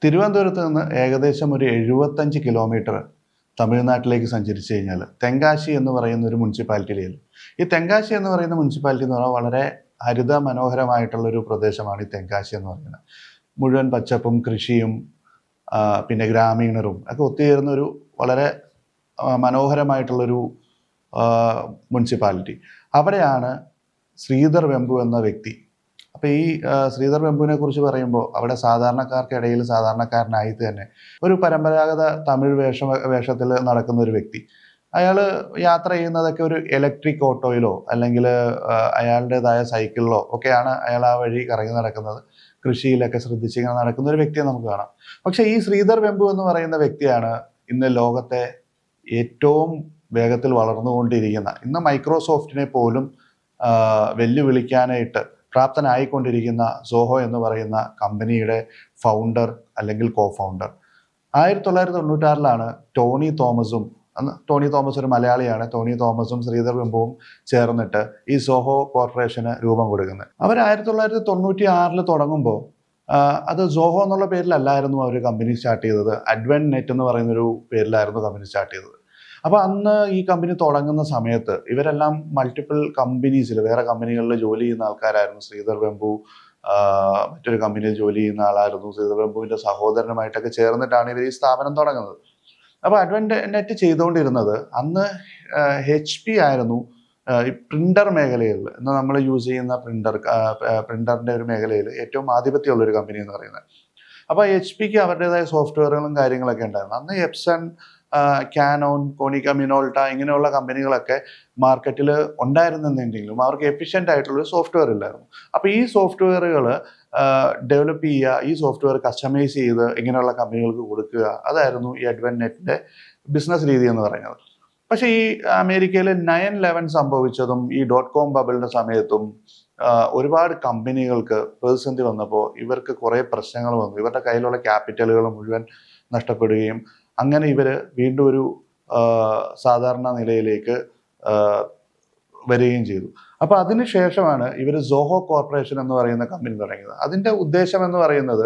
തിരുവനന്തപുരത്ത് നിന്ന് ഏകദേശം ഒരു 75 കിലോമീറ്റർ തമിഴ്നാട്ടിലേക്ക് സഞ്ചരിച്ചു കഴിഞ്ഞാൽ തെങ്കാശി എന്ന് പറയുന്ന ഒരു മുനിസിപ്പാലിറ്റിയിൽ ഈ തെങ്കാശി എന്ന് പറയുന്ന മുനിസിപ്പാലിറ്റി എന്ന് പറഞ്ഞാൽ വളരെ ഹരിത മനോഹരമായിട്ടുള്ളൊരു പ്രദേശമാണ് ഈ തെങ്കാശി എന്ന് പറയുന്നത്. മുഴുവൻ പച്ചപ്പും കൃഷിയും പിന്നെ ഗ്രാമീണരും ഒക്കെ ഒത്തുചേർന്ന ഒരു വളരെ മനോഹരമായിട്ടുള്ളൊരു മുനിസിപ്പാലിറ്റി. അവിടെയാണ് ശ്രീധർ വെമ്പു എന്ന വ്യക്തി. അപ്പോൾ ഈ ശ്രീധർ വെമ്പുവിനെ കുറിച്ച് പറയുമ്പോൾ അവിടെ സാധാരണക്കാർക്കിടയിൽ സാധാരണക്കാരനായി തന്നെ ഒരു പരമ്പരാഗത തമിഴ് വേഷത്തിൽ നടക്കുന്ന ഒരു വ്യക്തി. അയാൾ യാത്ര ചെയ്യുന്നതൊക്കെ ഒരു ഇലക്ട്രിക് ഓട്ടോയിലോ അല്ലെങ്കിൽ അയാളുടേതായ സൈക്കിളിലോ ഒക്കെയാണ് അയാൾ ആ വഴി കറങ്ങി നടക്കുന്നത്. കൃഷിയിലൊക്കെ ശ്രദ്ധിച്ചിങ്ങനെ നടക്കുന്ന ഒരു വ്യക്തിയെ നമുക്ക് കാണാം. പക്ഷേ ഈ ശ്രീധർ വെമ്പു എന്ന് പറയുന്ന വ്യക്തിയാണ് ഇന്ന് ലോകത്തെ ഏറ്റവും വേഗത്തിൽ വളർന്നുകൊണ്ടിരിക്കുന്ന, ഇന്ന് മൈക്രോസോഫ്റ്റിനെ പോലും വെല്ലുവിളിക്കാനായിട്ട് പ്രാപ്തനായിക്കൊണ്ടിരിക്കുന്ന സോഹോ എന്ന് പറയുന്ന കമ്പനിയുടെ ഫൗണ്ടർ അല്ലെങ്കിൽ കോ ഫൗണ്ടർ. 1996 ടോണി തോമസും, ടോണി തോമസ് ഒരു മലയാളിയാണ്, ടോണി തോമസും ശ്രീധർ വെമ്പുവും ചേർന്നിട്ട് ഈ സോഹോ കോർപ്പറേഷന് രൂപം കൊടുക്കുന്നത്. അവർ 1996 തുടങ്ങുമ്പോൾ അത് സോഹോ എന്നുള്ള പേരിലല്ലായിരുന്നു അവർ കമ്പനി സ്റ്റാർട്ട് ചെയ്തത്. അഡ്വെന്റ് നെറ്റ് എന്ന് പറയുന്നൊരു പേരിലായിരുന്നു കമ്പനി സ്റ്റാർട്ട് ചെയ്തത്. അപ്പോൾ അന്ന് ഈ കമ്പനി തുടങ്ങുന്ന സമയത്ത് ഇവരെല്ലാം മൾട്ടിപ്പിൾ കമ്പനീസിൽ, വേറെ കമ്പനികളിൽ ജോലി ചെയ്യുന്ന ആൾക്കാരായിരുന്നു. ശ്രീധർ വെമ്പു മറ്റൊരു കമ്പനിയിൽ ജോലി ചെയ്യുന്ന ആളായിരുന്നു. ശ്രീധർ വെമ്പുവിൻ്റെ സഹോദരനുമായിട്ടൊക്കെ ചേർന്നിട്ടാണ് ഇവർ ഈ സ്ഥാപനം തുടങ്ങുന്നത്. അപ്പോൾ അഡ്വെന്റ് നെറ്റ് ചെയ്തുകൊണ്ടിരുന്നത് അന്ന് HP ആയിരുന്നു ഈ പ്രിൻ്റർ മേഖലയിൽ, ഇന്ന് നമ്മൾ യൂസ് ചെയ്യുന്ന പ്രിൻ്ററിൻ്റെ ഒരു മേഖലയിൽ ഏറ്റവും ആധിപത്യമുള്ളൊരു കമ്പനി എന്ന് പറയുന്നത്. അപ്പോൾ HP അവരുടേതായ സോഫ്റ്റ്വെയറുകളും കാര്യങ്ങളൊക്കെ ഉണ്ടായിരുന്നു. അന്ന് എപ്സൺ, കാനോൺ, കോണിക്ക, മിനോൾട്ട ഇങ്ങനെയുള്ള കമ്പനികളൊക്കെ മാർക്കറ്റിൽ ഉണ്ടായിരുന്നെങ്കിലും അവർക്ക് എഫിഷ്യൻ്റ് ആയിട്ടുള്ളൊരു സോഫ്റ്റ്വെയർ ഇല്ലായിരുന്നു. അപ്പോൾ ഈ സോഫ്റ്റ്വെയറുകൾ ഡെവലപ്പ് ചെയ്യുക, ഈ സോഫ്റ്റ്വെയർ കസ്റ്റമൈസ് ചെയ്ത് ഇങ്ങനെയുള്ള കമ്പനികൾക്ക് കൊടുക്കുക, അതായിരുന്നു ഈ അഡ്വെന്റ് നെറ്റിൻ്റെ ബിസിനസ് രീതി എന്ന് പറയുന്നത്. പക്ഷേ ഈ അമേരിക്കയിൽ 9/11 സംഭവിച്ചതും ഈ .com ബബിളിൻ്റെ സമയത്തും ഒരുപാട് കമ്പനികൾക്ക് പ്രതിസന്ധി വന്നപ്പോൾ ഇവർക്ക് കുറേ പ്രശ്നങ്ങൾ വന്നു. ഇവരുടെ കയ്യിലുള്ള ക്യാപിറ്റലുകൾ മുഴുവൻ നഷ്ടപ്പെടുകയും അങ്ങനെ ഇവർ വീണ്ടും ഒരു സാധാരണ നിലയിലേക്ക് വരികയും ചെയ്തു. അപ്പോൾ അതിനുശേഷമാണ് ഇവർ സോഹോ കോർപ്പറേഷൻ എന്ന് പറയുന്ന കമ്പനി തുടങ്ങിയത്. അതിൻ്റെ ഉദ്ദേശം എന്ന് പറയുന്നത്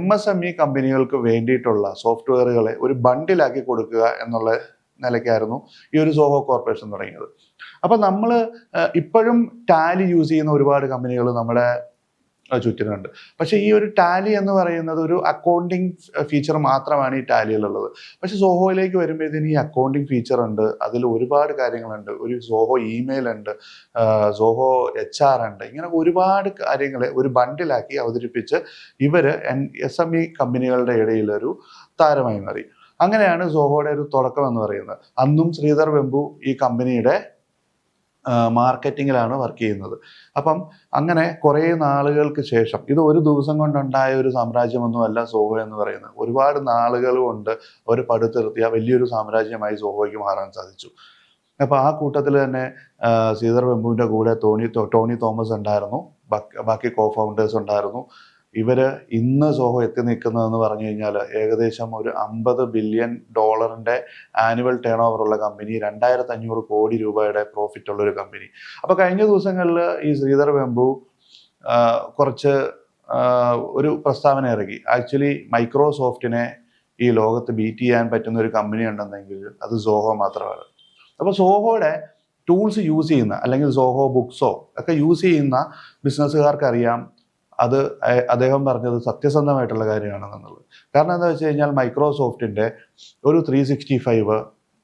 MSME കമ്പനികൾക്ക് വേണ്ടിയിട്ടുള്ള സോഫ്റ്റ്വെയറുകളെ ഒരു ബണ്ടിലാക്കി കൊടുക്കുക എന്നുള്ള നിലയ്ക്കായിരുന്നു ഈ ഒരു സോഹോ കോർപ്പറേഷൻ തുടങ്ങിയത്. അപ്പോൾ നമ്മൾ ഇപ്പോഴും ടാലി യൂസ് ചെയ്യുന്ന ഒരുപാട് കമ്പനികൾ നമ്മുടെ ചുറ്റിനുണ്ട്. പക്ഷേ ഈ ഒരു ടാലി എന്ന് പറയുന്നത് ഒരു അക്കൗണ്ടിങ് ഫീച്ചർ മാത്രമാണ് ഈ ടാലിയിലുള്ളത്. പക്ഷെ സോഹോയിലേക്ക് വരുമ്പോഴത്തേന് ഈ അക്കൗണ്ടിങ് ഫീച്ചർ ഉണ്ട്, അതിൽ ഒരുപാട് കാര്യങ്ങളുണ്ട്. ഒരു സോഹോ ഇമെയിൽ ഉണ്ട്, സോഹോ HR ഉണ്ട്. ഇങ്ങനെ ഒരുപാട് കാര്യങ്ങളെ ഒരു ബണ്ടിലാക്കി അവതരിപ്പിച്ച് ഇവർ SME കമ്പനികളുടെ ഇടയിലൊരു താരമായി മാറി. അങ്ങനെയാണ് സോഹോയുടെ ഒരു തുടക്കം എന്ന് പറയുന്നത്. അന്നും ശ്രീധർ വെമ്പു ഈ കമ്പനിയുടെ മാർക്കറ്റിങ്ങിലാണ് വർക്ക് ചെയ്യുന്നത്. അപ്പം അങ്ങനെ കുറേ നാളുകൾക്ക് ശേഷം, ഇത് ഒരു ദിവസം കൊണ്ടുണ്ടായ ഒരു സാമ്രാജ്യമൊന്നുമല്ല സോഹോ എന്ന് പറയുന്നത്. ഒരുപാട് നാളുകൾ കൊണ്ട് അവർ പടുത്തുയർത്തിയ വലിയൊരു സാമ്രാജ്യമായി സോഹോയ്ക്ക് മാറാൻ സാധിച്ചു. അപ്പോൾ ആ കൂട്ടത്തിൽ തന്നെ ശ്രീധർ വെമ്പുവിൻ്റെ കൂടെ ടോണി തോമസ് ഉണ്ടായിരുന്നു, ബാക്കി കോ ഫൗണ്ടേഴ്സ് ഉണ്ടായിരുന്നു. ഇവർ ഇന്ന് സോഹോ എത്തി നിൽക്കുന്നതെന്ന് പറഞ്ഞു കഴിഞ്ഞാൽ ഏകദേശം ഒരു $50 ബില്യൺ ആനുവൽ ടേൺ ഓവറുള്ള കമ്പനി, 2500 കോടി രൂപയുടെ പ്രോഫിറ്റ് ഉള്ളൊരു കമ്പനി. അപ്പോൾ കഴിഞ്ഞ ദിവസങ്ങളിൽ ഈ ശ്രീധർ വെമ്പു കുറച്ച് ഒരു പ്രസ്താവന ഇറക്കി. ആക്ച്വലി മൈക്രോസോഫ്റ്റിനെ ഈ ലോകത്ത് ബീറ്റ് ചെയ്യാൻ പറ്റുന്ന ഒരു കമ്പനി ഉണ്ടെന്നെങ്കിൽ അത് സോഹോ മാത്രമാണ്. അപ്പോൾ സോഹോയുടെ ടൂൾസ് യൂസ് ചെയ്യുന്ന അല്ലെങ്കിൽ സോഹോ ബുക്സോ ഒക്കെ യൂസ് ചെയ്യുന്ന ബിസിനസ്സുകാർക്കറിയാം അത് അദ്ദേഹം പറഞ്ഞത് സത്യസന്ധമായിട്ടുള്ള കാര്യമാണെന്നുള്ളത്. കാരണം എന്താ വെച്ച് കഴിഞ്ഞാൽ മൈക്രോസോഫ്റ്റിൻ്റെ ഒരു 365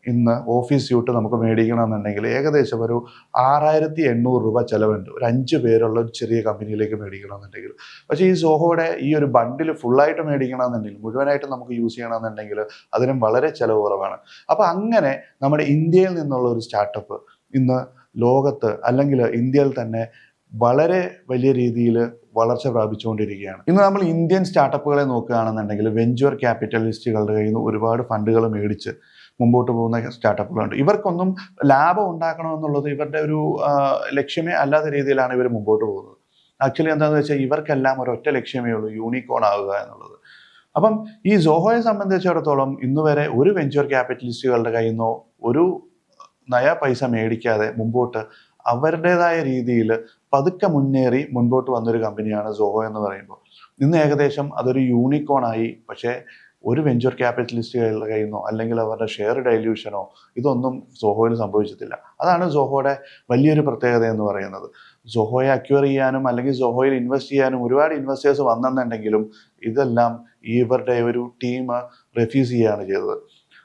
ഇന്ന് ഓഫീസ് സ്യൂട്ട് നമുക്ക് മേടിക്കണമെന്നുണ്ടെങ്കിൽ ഏകദേശം ഒരു 6800 രൂപ ചിലവുണ്ട്, ഒരു 5 പേരുള്ള ഒരു ചെറിയ കമ്പനിയിലേക്ക് മേടിക്കണമെന്നുണ്ടെങ്കിൽ. പക്ഷേ ഈ സോഹോയുടെ ഈ ഒരു ബണ്ടിൽ ഫുള്ളായിട്ട് മേടിക്കണമെന്നുണ്ടെങ്കിൽ, മുഴുവനായിട്ട് നമുക്ക് യൂസ് ചെയ്യണമെന്നുണ്ടെങ്കിൽ അതിനും വളരെ ചിലവ് കുറവാണ്. അപ്പോൾ അങ്ങനെ നമ്മുടെ ഇന്ത്യയിൽ നിന്നുള്ള ഒരു സ്റ്റാർട്ടപ്പ് ഇന്ന് ലോകത്ത് അല്ലെങ്കിൽ ഇന്ത്യയിൽ തന്നെ വളരെ വലിയ രീതിയിൽ വളർച്ച പ്രാപിച്ചുകൊണ്ടിരിക്കുകയാണ്. ഇന്ന് നമ്മൾ ഇന്ത്യൻ സ്റ്റാർട്ടപ്പുകളെ നോക്കുകയാണെന്നുണ്ടെങ്കിൽ വെഞ്ചർ ക്യാപിറ്റലിസ്റ്റുകളുടെ കയ്യിൽ നിന്ന് ഒരുപാട് ഫണ്ടുകൾ മേടിച്ച് മുമ്പോട്ട് പോകുന്ന സ്റ്റാർട്ടപ്പുകളുണ്ട്. ഇവർക്കൊന്നും ലാഭം ഉണ്ടാക്കണമെന്നുള്ളത് ഇവരുടെ ഒരു ലക്ഷ്യമേ അല്ലാത്ത രീതിയിലാണ് ഇവർ മുമ്പോട്ട് പോകുന്നത്. ആക്ച്വലി എന്താണെന്ന് വെച്ചാൽ ഇവർക്കെല്ലാം ഒരൊറ്റ ലക്ഷ്യമേ ഉള്ളൂ, യൂണിക്കോൺ ആവുക എന്നുള്ളത്. അപ്പം ഈ സോഹോയെ സംബന്ധിച്ചിടത്തോളം ഇന്ന് വരെ ഒരു വെഞ്ചർ ക്യാപിറ്റലിസ്റ്റുകളുടെ കയ്യിൽ നിന്നോ ഒരു നയ പൈസ മേടിക്കാതെ മുമ്പോട്ട് അവരുടേതായ രീതിയിൽ പതുക്കെ മുന്നേറി മുൻപോട്ട് വന്നൊരു കമ്പനിയാണ് സോഹോ എന്ന് പറയുമ്പോൾ. ഇന്ന് ഏകദേശം അതൊരു യൂണിക്കോണായി. പക്ഷേ ഒരു വെഞ്ചർ ക്യാപിറ്റലിസ്റ്റുകളുടെ കയ്യിൽ നിന്നോ അല്ലെങ്കിൽ അവരുടെ ഷെയർ ഡൈല്യൂഷനോ ഇതൊന്നും സോഹോയിൽ സംഭവിച്ചിട്ടില്ല. അതാണ് സോഹോയുടെ വലിയൊരു പ്രത്യേകത എന്ന് പറയുന്നത്. സോഹോയെ അക്വയർ ചെയ്യാനും അല്ലെങ്കിൽ സോഹോയിൽ ഇൻവെസ്റ്റ് ചെയ്യാനും ഒരുപാട് ഇൻവെസ്റ്റേഴ്സ് വന്നെന്നുണ്ടെങ്കിലും ഇതെല്ലാം ഇവരുടെ ഒരു ടീം റെഫ്യൂസ് ചെയ്യുകയാണ് ചെയ്തത്.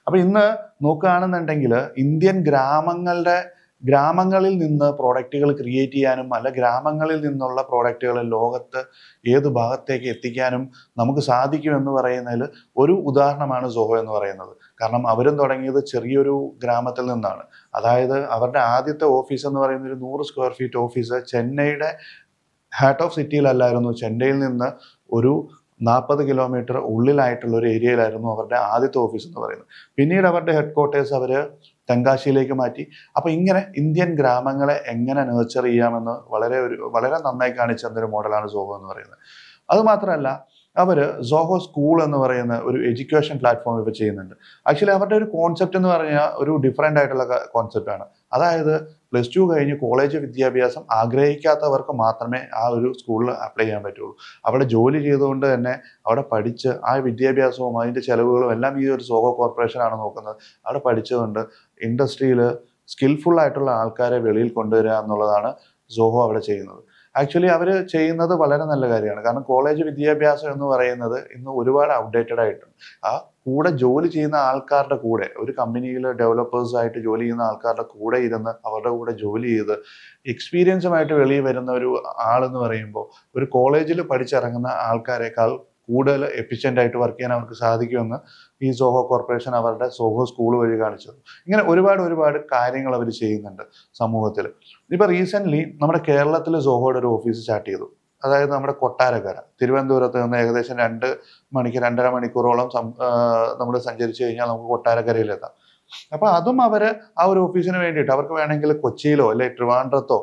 അപ്പോൾ ഇന്ന് നോക്കുകയാണെന്നുണ്ടെങ്കിൽ ഇന്ത്യൻ ഗ്രാമങ്ങളിൽ നിന്ന് പ്രോഡക്റ്റുകൾ ക്രിയേറ്റ് ചെയ്യാനും അല്ല ഗ്രാമങ്ങളിൽ നിന്നുള്ള പ്രോഡക്റ്റുകൾ ലോകത്ത് ഏത് ഭാഗത്തേക്ക് എത്തിക്കാനും നമുക്ക് സാധിക്കുമെന്ന് പറയുന്നതിൽ ഒരു ഉദാഹരണമാണ് സോഹോ എന്ന് പറയുന്നത്. കാരണം അവരും തുടങ്ങിയത് ചെറിയൊരു ഗ്രാമത്തിൽ നിന്നാണ്. അതായത് അവരുടെ ആദ്യത്തെ ഓഫീസ് എന്ന് പറയുന്നത് ഒരു 100 സ്ക്വയർ ഫീറ്റ് ഓഫീസ് ചെന്നൈയുടെ ഹാർട്ട് ഓഫ് സിറ്റിയിലല്ലായിരുന്നു. ചെന്നൈയിൽ നിന്ന് ഒരു 40 കിലോമീറ്റർ ഉള്ളിലായിട്ടുള്ള ഒരു ഏരിയയിലായിരുന്നു അവരുടെ ആദ്യത്തെ ഓഫീസ് എന്ന് പറയുന്നത്. പിന്നീട് അവരുടെ ഹെഡ് ക്വാർട്ടേഴ്സ് അവർ തെങ്കാശിയിലേക്ക് മാറ്റി. അപ്പോൾ ഇങ്ങനെ ഇന്ത്യൻ ഗ്രാമങ്ങളെ എങ്ങനെ നേർച്ചർ ചെയ്യാമെന്ന് വളരെ നന്നായി കാണിച്ച ഒരു മോഡലാണ് സോഹോ എന്ന് പറയുന്നത്. അതുമാത്രമല്ല അവർ സോഹോ സ്കൂൾ എന്ന് പറയുന്ന ഒരു എഡ്യൂക്കേഷൻ പ്ലാറ്റ്ഫോം ഇപ്പോൾ ചെയ്യുന്നുണ്ട്. ആക്ച്വലി അവരുടെ ഒരു കോൺസെപ്റ്റ് എന്ന് പറഞ്ഞാൽ ഒരു ഡിഫറെൻ്റ് ആയിട്ടുള്ള കോൺസെപ്റ്റാണ്. അതായത് +2 കഴിഞ്ഞ് കോളേജ് വിദ്യാഭ്യാസം ആഗ്രഹിക്കാത്തവർക്ക് മാത്രമേ ആ ഒരു സ്കൂളിൽ അപ്ലൈ ചെയ്യാൻ പറ്റുള്ളൂ. അവിടെ ജോലി ചെയ്തുകൊണ്ട് തന്നെ അവിടെ പഠിച്ച് ആ വിദ്യാഭ്യാസവും അതിൻ്റെ ചെലവുകളും എല്ലാം ഈ ഒരു സോഹോ കോർപ്പറേഷനാണ് നോക്കുന്നത്. അവിടെ പഠിച്ചുകൊണ്ട് ഇൻഡസ്ട്രിയിൽ സ്കിൽഫുൾ ആയിട്ടുള്ള ആൾക്കാരെ വെളിയിൽ കൊണ്ടുവരിക എന്നുള്ളതാണ് സോഹോ അവിടെ ചെയ്യുന്നത്. ആക്ച്വലി അവർ ചെയ്യുന്നത് വളരെ നല്ല കാര്യമാണ്. കാരണം കോളേജ് വിദ്യാഭ്യാസം എന്ന് പറയുന്നത് ഇന്ന് ഒരുപാട് ഔട്ട്ഡേറ്റഡ് ആയിട്ടുണ്ട്. ആ കൂടെ ജോലി ചെയ്യുന്ന ആൾക്കാരുടെ കൂടെ ഒരു കമ്പനിയിൽ ഡെവലപ്പേഴ്സായിട്ട് ജോലി ചെയ്യുന്ന ആൾക്കാരുടെ കൂടെ ഇരുന്ന് അവരുടെ കൂടെ ജോലി ചെയ്ത് എക്സ്പീരിയൻസുമായിട്ട് വെളിയിൽ വരുന്ന ഒരു ആളെന്ന് പറയുമ്പോൾ ഒരു കോളേജിൽ പഠിച്ചിറങ്ങുന്ന ആൾക്കാരെക്കാൾ കൂടുതൽ എഫിഷ്യൻ്റ് ആയിട്ട് വർക്ക് ചെയ്യാൻ അവർക്ക് സാധിക്കുമെന്ന് ഈ സോഹോ കോർപ്പറേഷൻ അവരുടെ സോഹോ സ്കൂൾ വഴി കാണിച്ചത്. ഇങ്ങനെ ഒരുപാട് കാര്യങ്ങൾ അവർ ചെയ്യുന്നുണ്ട് സമൂഹത്തിൽ. ഇപ്പോൾ റീസെൻ്റ്ലി നമ്മുടെ കേരളത്തിൽ സോഹോയുടെ ഒരു ഓഫീസ് സ്റ്റാർട്ട് ചെയ്തു. അതായത് നമ്മുടെ കൊട്ടാരക്കര തിരുവനന്തപുരത്ത് നിന്ന് ഏകദേശം 2-2.5 മണിക്കൂറോളം നമ്മൾ സഞ്ചരിച്ചു കഴിഞ്ഞാൽ നമുക്ക് കൊട്ടാരക്കരയിലെത്താം. അപ്പോൾ അതും അവർ ആ ഒരു ഓഫീസിന് വേണ്ടിയിട്ട് അവർക്ക് വേണമെങ്കിൽ കൊച്ചിയിലോ അല്ലെങ്കിൽ ട്രിവാൻഡ്രത്തോ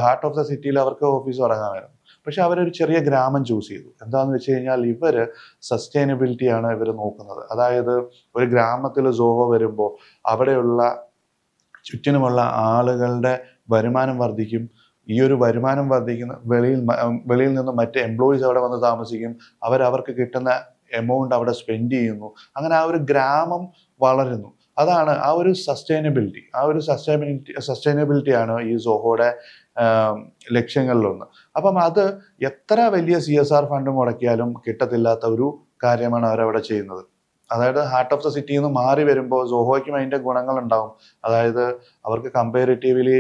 ഹാർട്ട് ഓഫ് ദ സിറ്റിയിൽ അവർക്ക് ഓഫീസ് തുടങ്ങാമായിരുന്നു. പക്ഷെ അവരൊരു ചെറിയ ഗ്രാമം ചൂസ് ചെയ്തു. എന്താണെന്ന് വെച്ച് കഴിഞ്ഞാൽ ഇവർ സസ്റ്റൈനബിലിറ്റിയാണ് ഇവർ നോക്കുന്നത്. അതായത് ഒരു ഗ്രാമത്തിൽ സോഹോ വരുമ്പോൾ അവിടെയുള്ള ചുറ്റിനുമുള്ള ആളുകളുടെ വരുമാനം വർദ്ധിക്കും. ഈ ഒരു വരുമാനം വർദ്ധിക്കുന്ന വെളിയിൽ നിന്ന് മറ്റ് എംപ്ലോയീസ് അവിടെ വന്ന് താമസിക്കും. അവർക്ക് കിട്ടുന്ന എമൗണ്ട് അവിടെ സ്പെൻഡ് ചെയ്യുന്നു. അങ്ങനെ ആ ഒരു ഗ്രാമം വളരുന്നു. അതാണ് ആ ഒരു സസ്റ്റൈനബിലിറ്റിയാണ് ഈ സോഹോയുടെ ലക്ഷ്യങ്ങളിലൊന്ന്. അപ്പം അത് എത്ര വലിയ CSR ഫണ്ട് മുടക്കിയാലും കിട്ടത്തില്ലാത്ത ഒരു കാര്യമാണ് അവരവിടെ ചെയ്യുന്നത്. അതായത് ഹാർട്ട് ഓഫ് ദ സിറ്റിയിൽ നിന്ന് മാറി വരുമ്പോൾ സോഹോയ്ക്കും അതിൻ്റെ ഗുണങ്ങളുണ്ടാവും. അതായത് അവർക്ക് കമ്പാരിറ്റീവ്ലി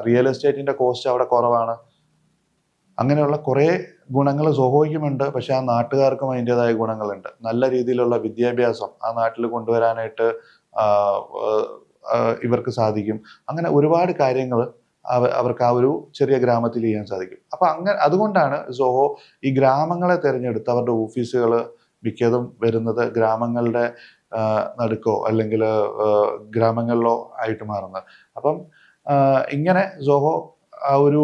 റിയൽ എസ്റ്റേറ്റിൻ്റെ കോസ്റ്റ് അവിടെ കുറവാണ്. അങ്ങനെയുള്ള കുറേ ഗുണങ്ങൾ സോഹോയ്ക്കുമുണ്ട്. പക്ഷെ ആ നാട്ടുകാർക്കും അതിൻ്റെതായ ഗുണങ്ങളുണ്ട്. നല്ല രീതിയിലുള്ള വിദ്യാഭ്യാസം ആ നാട്ടിൽ കൊണ്ടുവരാനായിട്ട് ഇവർക്ക് സാധിക്കും. അങ്ങനെ ഒരുപാട് കാര്യങ്ങൾ അവർക്ക് ആ ഒരു ചെറിയ ഗ്രാമത്തിൽ ചെയ്യാൻ സാധിക്കും. അപ്പം അതുകൊണ്ടാണ് സോഹോ ഈ ഗ്രാമങ്ങളെ തിരഞ്ഞെടുത്ത് അവരുടെ ഓഫീസുകൾ മിക്കതും വരുന്നത് ഗ്രാമങ്ങളുടെ നടുക്കോ അല്ലെങ്കിൽ ഗ്രാമങ്ങളിലോ ആയിട്ട് മാറുന്നത്. അപ്പം ഇങ്ങനെ സോഹോ ആ ഒരു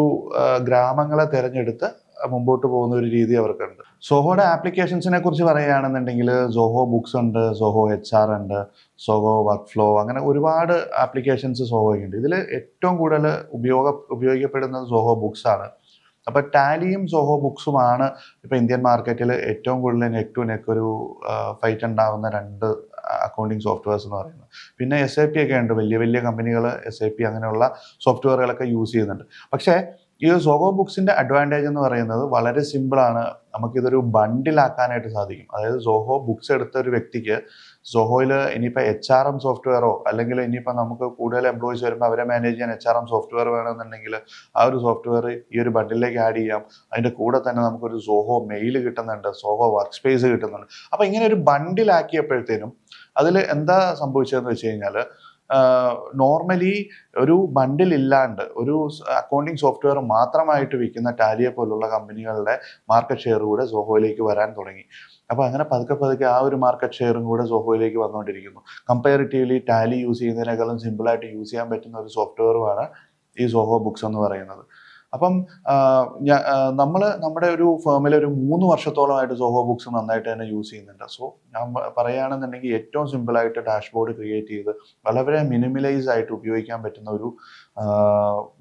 ഗ്രാമങ്ങളെ തിരഞ്ഞെടുത്ത് മുമ്പോട്ട് പോകുന്ന ഒരു രീതി അവർക്കുണ്ട്. സോഹോയുടെ ആപ്ലിക്കേഷൻസിനെ കുറിച്ച് പറയുകയാണെന്നുണ്ടെങ്കിൽ സോഹോ ബുക്സ് ഉണ്ട്, സോഹോ HR ഉണ്ട്, സോഹോ വർക്ക് ഫ്ലോ, അങ്ങനെ ഒരുപാട് ആപ്ലിക്കേഷൻസ് സോഹോയ്ക്കുണ്ട്. ഇതിൽ ഏറ്റവും കൂടുതൽ ഉപയോഗിക്കപ്പെടുന്നത് സോഹോ ബുക്സ് ആണ്. അപ്പോൾ ടാലിയും സോഹോ ബുക്സുമാണ് ഇപ്പോൾ ഇന്ത്യൻ മാർക്കറ്റിൽ ഏറ്റവും കൂടുതൽ നെക്ക് ടു നെക്ക് ഒരു ഫൈറ്റ് ഉണ്ടാകുന്ന 2 അക്കൗണ്ടിങ് സോഫ്റ്റ്വെയർസ് എന്ന് പറയുന്നത്. പിന്നെ SAP ഒക്കെ ഉണ്ട്. വലിയ കമ്പനികൾ SAP അങ്ങനെയുള്ള സോഫ്റ്റ്വെയറുകളൊക്കെ യൂസ് ചെയ്യുന്നുണ്ട്. പക്ഷേ ഈ സോഹോ ബുക്സിൻ്റെ അഡ്വാൻറ്റേജ് എന്ന് പറയുന്നത് വളരെ സിമ്പിളാണ്. നമുക്കിതൊരു ബണ്ടിലാക്കാനായിട്ട് സാധിക്കും. അതായത് സോഹോ ബുക്സ് എടുത്ത ഒരു വ്യക്തിക്ക് സോഹോയിൽ ഇനിയിപ്പോൾ HRM സോഫ്റ്റ്വെയറോ അല്ലെങ്കിൽ ഇനിയിപ്പോൾ നമുക്ക് കൂടുതൽ എംപ്ലോയീസ് വരുമ്പോൾ അവരെ മാനേജ് ചെയ്യാൻ HRM സോഫ്റ്റ്വെയർ വേണമെന്നുണ്ടെങ്കിൽ ആ ഒരു സോഫ്റ്റ്വെയർ ഈ ഒരു ബണ്ടിലേക്ക് ആഡ് ചെയ്യാം. അതിൻ്റെ കൂടെ തന്നെ നമുക്കൊരു സോഹോ മെയിൽ കിട്ടുന്നുണ്ട്, സോഹോ വർക്ക് സ്പേസ് കിട്ടുന്നുണ്ട്. അപ്പോൾ ഇങ്ങനെ ഒരു ബണ്ടിലാക്കിയപ്പോഴത്തേനും അതിൽ എന്താ സംഭവിച്ചതെന്ന് വെച്ച് കഴിഞ്ഞാൽ നോർമലി ഒരു ബണ്ടിൽ ഇല്ലാണ്ട് ഒരു അക്കൗണ്ടിങ് സോഫ്റ്റ്വെയർ മാത്രമായിട്ട് വിൽക്കുന്ന ടാലിയെ പോലുള്ള കമ്പനികളുടെ മാർക്കറ്റ് ഷെയർ കൂടെ സോഹോയിലേക്ക് വരാൻ തുടങ്ങി. അപ്പോൾ അങ്ങനെ പതുക്കെ ആ ഒരു മാർക്കറ്റ് ഷെയറും കൂടെ സോഹോയിലേക്ക് വന്നുകൊണ്ടിരിക്കുന്നു. കമ്പാരിറ്റീവ്ലി ടാലി യൂസ് ചെയ്യുന്നതിനേക്കാളും സിമ്പിളായിട്ട് യൂസ് ചെയ്യാൻ പറ്റുന്ന ഒരു സോഫ്റ്റ്വെയറുമാണ് ഈ സോഹോ ബുക്സ് എന്ന് പറയുന്നത്. അപ്പം നമ്മുടെ ഒരു ഫേമിൽ ഒരു 3 വർഷത്തോളമായിട്ട് സോഹോ ബുക്സ് നന്നായിട്ട് തന്നെ യൂസ് ചെയ്യുന്നുണ്ട്. സോ ഞാൻ പറയുകയാണെന്നുണ്ടെങ്കിൽ ഏറ്റവും സിമ്പിളായിട്ട് ഡാഷ്ബോർഡ് ക്രിയേറ്റ് ചെയ്ത് വളരെ മിനിമലൈസ് ആയിട്ട് ഉപയോഗിക്കാൻ പറ്റുന്ന ഒരു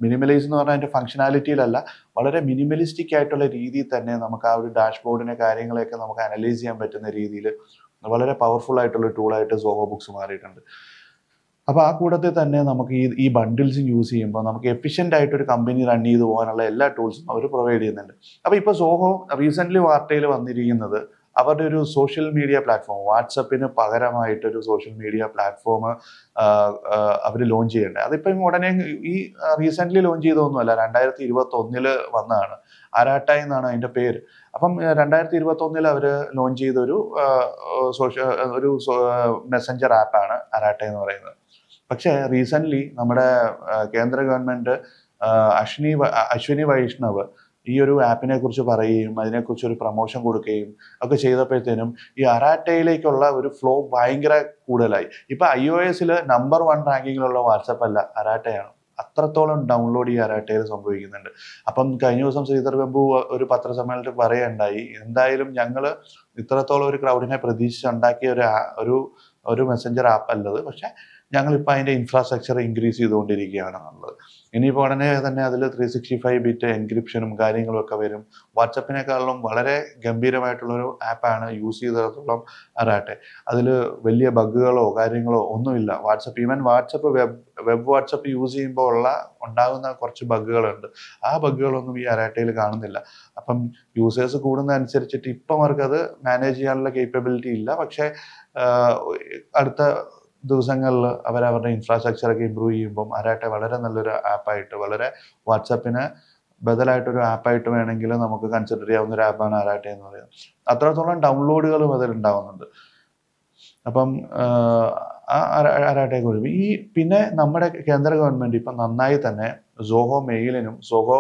മിനിമലൈസ് എന്ന് പറഞ്ഞാൽ അതിൻ്റെ ഫംഗ്ഷനാലിറ്റിയിലല്ല, വളരെ മിനിമലിസ്റ്റിക് ആയിട്ടുള്ള രീതിയിൽ തന്നെ നമുക്ക് ആ ഒരു ഡാഷ്ബോർഡിനെ കാര്യങ്ങളെയൊക്കെ നമുക്ക് അനലൈസ് ചെയ്യാൻ പറ്റുന്ന രീതിയിൽ വളരെ പവർഫുൾ ആയിട്ടുള്ള ടൂളായിട്ട് സോഹോ ബുക്സ് മാറിയിട്ടുണ്ട്. അപ്പോൾ ആ കൂട്ടത്തിൽ തന്നെ നമുക്ക് ഈ ബണ്ടിൽസ് യൂസ് ചെയ്യുമ്പോൾ നമുക്ക് എഫിഷ്യൻ്റ് ആയിട്ട് ഒരു കമ്പനി റൺ ചെയ്ത് പോകാനുള്ള എല്ലാ ടൂൾസും അവർ പ്രൊവൈഡ് ചെയ്യുന്നുണ്ട്. അപ്പോൾ ഇപ്പോൾ സോഹോ റീസെൻ്റ്ലി വാർത്തയിൽ വന്നിരിക്കുന്നത് അവരുടെ ഒരു സോഷ്യൽ മീഡിയ പ്ലാറ്റ്ഫോം, വാട്സപ്പിന് പകരമായിട്ടൊരു സോഷ്യൽ മീഡിയ പ്ലാറ്റ്ഫോം അവർ ലോഞ്ച് ചെയ്യേണ്ടത്. അതിപ്പം ഉടനെ ഈ റീസെൻ്റ്ലി ലോഞ്ച് ചെയ്തതൊന്നുമല്ല, 2021 വന്നതാണ്. അരാട്ടായി എന്നാണ് അതിൻ്റെ പേര്. അപ്പം 2021 അവർ ലോഞ്ച് ചെയ്ത ഒരു മെസ്സഞ്ചർ ആപ്പാണ് അരാട്ടായി എന്ന് പറയുന്നത്. പക്ഷേ റീസെൻ്റ്ലി നമ്മുടെ കേന്ദ്ര ഗവൺമെൻറ് അശ്വിനി വൈഷ്ണവ് ഈ ഒരു ആപ്പിനെ കുറിച്ച് പറയുകയും അതിനെക്കുറിച്ച് ഒരു പ്രൊമോഷൻ കൊടുക്കുകയും ഒക്കെ ചെയ്തപ്പോഴത്തേനും ഈ അരാട്ടയിലേക്കുള്ള ഒരു ഫ്ലോ ഭയങ്കര കൂടുതലായി. ഇപ്പം iOS നമ്പർ 1 റാങ്കിങ്ങിലുള്ള വാട്സപ്പ് അല്ല, അരാട്ടയാണ്. അത്രത്തോളം ഡൗൺലോഡ് ഈ അരാട്ടയിൽ സംഭവിക്കുന്നുണ്ട്. അപ്പം കഴിഞ്ഞ ദിവസം ശ്രീധർ വെമ്പു ഒരു പത്രസമ്മേളനത്തിൽ പറയുകയുണ്ടായി, എന്തായാലും ഞങ്ങൾ ഇത്രത്തോളം ഒരു ക്രൗഡിനെ പ്രതീക്ഷിച്ചുണ്ടാക്കിയ ഒരു മെസ്സഞ്ചർ ആപ്പ് അല്ലത്, പക്ഷേ ഞങ്ങളിപ്പോൾ അതിൻ്റെ ഇൻഫ്രാസ്ട്രക്ചർ ഇൻക്രീസ് ചെയ്തുകൊണ്ടിരിക്കുകയാണെന്നുള്ളത്. ഇനിയിപ്പോൾ ഉടനെ തന്നെ അതിൽ 365 ബിറ്റ് എൻക്രിപ്ഷനും കാര്യങ്ങളും ഒക്കെ വരും. വാട്സപ്പിനേക്കാളും വളരെ ഗംഭീരമായിട്ടുള്ളൊരു ആപ്പാണ് യൂസ് ചെയ്തിടത്തോളം അരാട്ടെ. അതിൽ വലിയ ബഗ്ഗുകളോ കാര്യങ്ങളോ ഒന്നുമില്ല. വാട്സപ്പ് വെബ് വാട്സപ്പ് യൂസ് ചെയ്യുമ്പോൾ ഉണ്ടാകുന്ന കുറച്ച് ബഗ്ഗുകളുണ്ട്. ആ ബഗ്ഗുകളൊന്നും ഈ അരാട്ടയിൽ കാണുന്നില്ല. അപ്പം യൂസേഴ്സ് കൂടുന്നതനുസരിച്ചിട്ട് ഇപ്പം അവർക്കത് മാനേജ് ചെയ്യാനുള്ള കേപ്പബിലിറ്റി ഇല്ല. പക്ഷേ അടുത്ത ദിവസങ്ങളിൽ അവരവരുടെ ഇൻഫ്രാസ്ട്രക്ചറൊക്കെ ഇമ്പ്രൂവ് ചെയ്യുമ്പം അരാട്ടെ വളരെ നല്ലൊരു ആപ്പായിട്ട്, വളരെ വാട്സപ്പിന് ബദലായിട്ടൊരു ആപ്പായിട്ട് വേണമെങ്കിൽ നമുക്ക് കൺസിഡർ ചെയ്യാവുന്ന ഒരു ആപ്പാണ് അരാട്ടെ എന്ന് പറയുന്നത്. അത്രത്തോളം ഡൗൺലോഡുകളും അതിലുണ്ടാവുന്നുണ്ട്. അപ്പം ആ അരാട്ടയെക്കുറിച്ച് പിന്നെ നമ്മുടെ കേന്ദ്ര ഗവൺമെൻറ് ഇപ്പം നന്നായി തന്നെ സോഹോ മെയിലിനും സോഹോ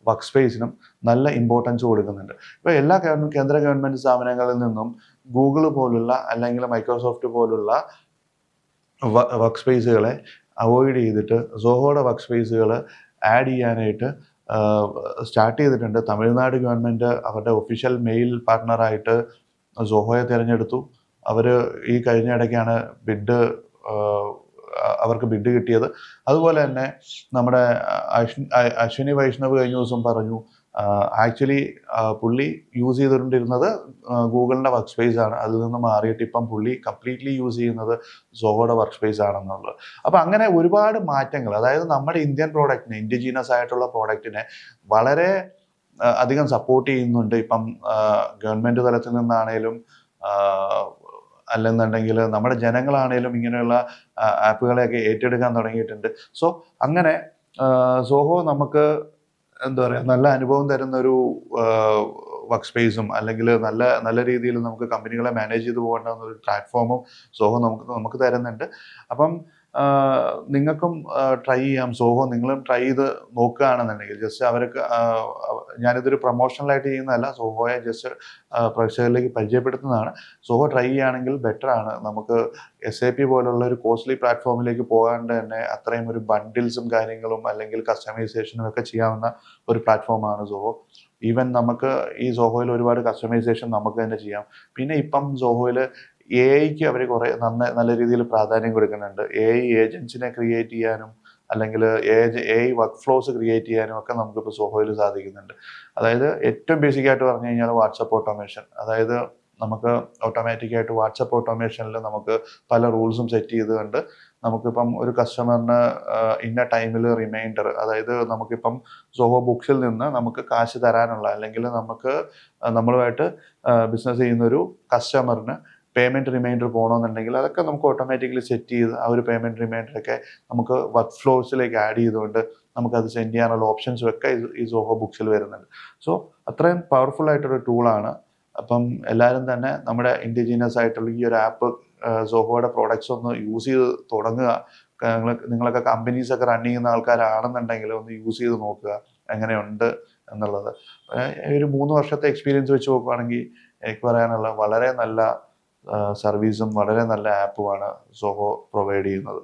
വർക്ക് സ്പേസിനും നല്ല ഇമ്പോർട്ടൻസ് കൊടുക്കുന്നുണ്ട്. ഇപ്പോൾ എല്ലാ കേന്ദ്ര ഗവൺമെൻറ് സ്ഥാപനങ്ങളിൽ നിന്നും ഗൂഗിൾ പോലുള്ള അല്ലെങ്കിൽ മൈക്രോസോഫ്റ്റ് പോലുള്ള വർക്ക് സ്പേസുകളെ അവോയ്ഡ് ചെയ്തിട്ട് സോഹോയുടെ വർക്ക് സ്പേസുകൾ ആഡ് ചെയ്യാനായിട്ട് സ്റ്റാർട്ട് ചെയ്തിട്ടുണ്ട്. തമിഴ്നാട് ഗവൺമെൻറ് അവരുടെ ഒഫീഷ്യൽ മെയിൽ പാർട്ട്ണറായിട്ട് സോഹോയെ തിരഞ്ഞെടുത്തു. അവർ ഈ കഴിഞ്ഞ ഇടയ്ക്കാണ് അവർക്ക് ബിഡ് കിട്ടിയത്. അതുപോലെ തന്നെ നമ്മുടെ അശ്വിനി വൈഷ്ണവ് കഴിഞ്ഞ ദിവസം പറഞ്ഞു, ആക്ച്വലി പുള്ളി യൂസ് ചെയ്തുകൊണ്ടിരുന്നത് ഗൂഗിളിൻ്റെ വർക്ക് സ്പേസ് ആണ്, അതിൽ നിന്ന് മാറിയിട്ട് ഇപ്പം പുള്ളി കംപ്ലീറ്റ്ലി യൂസ് ചെയ്യുന്നത് സോഹോയുടെ വർക്ക് സ്പേസ് ആണെന്നുള്ളത്. അപ്പം അങ്ങനെ ഒരുപാട് മാറ്റങ്ങൾ, അതായത് നമ്മുടെ ഇന്ത്യൻ പ്രോഡക്റ്റിനെ, ഇൻഡിജീനസ് ആയിട്ടുള്ള പ്രോഡക്റ്റിനെ വളരെ അധികം സപ്പോർട്ട് ചെയ്യുന്നുണ്ട്. ഇപ്പം ഗവൺമെൻറ് തലത്തിൽ നിന്നാണേലും അല്ലെന്നുണ്ടെങ്കിൽ നമ്മുടെ ജനങ്ങളാണേലും ഇങ്ങനെയുള്ള ആപ്പുകളെയൊക്കെ ഏറ്റെടുക്കാൻ തുടങ്ങിയിട്ടുണ്ട്. സോ അങ്ങനെ സോഹോ നമുക്ക് എന്താ പറയുക, നല്ല അനുഭവം തരുന്ന ഒരു വർക്ക് സ്പേസും അല്ലെങ്കിൽ നല്ല രീതിയിൽ നമുക്ക് കമ്പനികളെ മാനേജ് ചെയ്ത് പോകേണ്ട ഒരു പ്ലാറ്റ്ഫോമും സോഹോ നമുക്ക് തരുന്നുണ്ട്. അപ്പം നിങ്ങൾക്കും ട്രൈ ചെയ്യാം. സോഹോ നിങ്ങളും ട്രൈ ചെയ്ത് നോക്കുകയാണെന്നുണ്ടെങ്കിൽ, ജസ്റ്റ് അവർക്ക് ഞാനിതൊരു പ്രൊമോഷണലായിട്ട് ചെയ്യുന്നതല്ല, സോഹോയെ ജസ്റ്റ് പ്രേക്ഷകരിലേക്ക് പരിചയപ്പെടുത്തുന്നതാണ്. സോഹോ ട്രൈ ചെയ്യുകയാണെങ്കിൽ ബെറ്ററാണ്. നമുക്ക് SAP പോലുള്ള ഒരു കോസ്റ്റ്ലി പ്ലാറ്റ്ഫോമിലേക്ക് പോകാണ്ട് തന്നെ അത്രയും ഒരു ബണ്ടിൽസും കാര്യങ്ങളും അല്ലെങ്കിൽ കസ്റ്റമൈസേഷനും ഒക്കെ ചെയ്യാവുന്ന ഒരു പ്ലാറ്റ്ഫോമാണ് സോഹോ. ഈവൻ നമുക്ക് ഈ സോഹോയിൽ ഒരുപാട് കസ്റ്റമൈസേഷൻ നമുക്ക് തന്നെ ചെയ്യാം. പിന്നെ ഇപ്പം സോഹോയിൽ AI അവർ കുറേ നല്ല രീതിയിൽ പ്രാധാന്യം കൊടുക്കുന്നുണ്ട്. AI ഏജൻസിനെ ക്രിയേറ്റ് ചെയ്യാനും അല്ലെങ്കിൽ AI വർക്ക് ഫ്ലോസ് ക്രിയേറ്റ് ചെയ്യാനും ഒക്കെ നമുക്കിപ്പോൾ സോഹോയിൽ സാധിക്കുന്നുണ്ട്. അതായത് ഏറ്റവും ബേസിക് ആയിട്ട് പറഞ്ഞു കഴിഞ്ഞാൽ വാട്സപ്പ് ഓട്ടോമേഷൻ. അതായത് നമുക്ക് ഓട്ടോമാറ്റിക്കായിട്ട് വാട്സപ്പ് ഓട്ടോമേഷനിൽ നമുക്ക് പല റൂൾസും സെറ്റ് ചെയ്തുകൊണ്ട് നമുക്കിപ്പം ഒരു കസ്റ്റമറിന് ഇന്ന ടൈമിൽ റിമൈൻഡർ, അതായത് നമുക്കിപ്പം സോഹോ ബുക്സിൽ നിന്ന് നമുക്ക് കാശ് തരാനുള്ള അല്ലെങ്കിൽ നമ്മളുമായിട്ട് ബിസിനസ് ചെയ്യുന്നൊരു കസ്റ്റമറിന് പേയ്മെൻറ്റ് റിമൈൻഡർ പോകണമെന്നുണ്ടെങ്കിൽ അതൊക്കെ നമുക്ക് ഓട്ടോമാറ്റിക്കലി സെറ്റ് ചെയ്ത് ആ ഒരു പേയ്മെൻറ്റ് റിമൈൻഡറൊക്കെ നമുക്ക് വർക്ക് ഫ്ലോസിലേക്ക് ആഡ് ചെയ്തുകൊണ്ട് നമുക്കത് സെൻഡ് ചെയ്യാനുള്ള ഓപ്ഷൻസും ഒക്കെ ഈ സോഹോ ബുക്സിൽ വരുന്നുണ്ട്. സോ അത്രയും പവർഫുൾ ആയിട്ടൊരു ടൂളാണ്. അപ്പം എല്ലാവരും തന്നെ നമ്മുടെ ഇൻഡിജീനസ് ആയിട്ടുള്ള ഈ ഒരു ആപ്പ് സോഹോയുടെ പ്രോഡക്റ്റ്സ് ഒന്ന് യൂസ് ചെയ്ത് തുടങ്ങുക. നിങ്ങളൊക്കെ കമ്പനീസൊക്കെ റൺ ചെയ്യുന്ന ആൾക്കാരാണെന്നുണ്ടെങ്കിൽ ഒന്ന് യൂസ് ചെയ്ത് നോക്കുക എങ്ങനെയുണ്ട് എന്നുള്ളത്. ഒരു 3 വർഷത്തെ എക്സ്പീരിയൻസ് വെച്ച് നോക്കുകയാണെങ്കിൽ എനിക്ക് പറയാനുള്ള വളരെ നല്ല സർവീസും വളരെ നല്ല ആപ്പുമാണ് സോഹോ പ്രൊവൈഡ് ചെയ്യുന്നത്.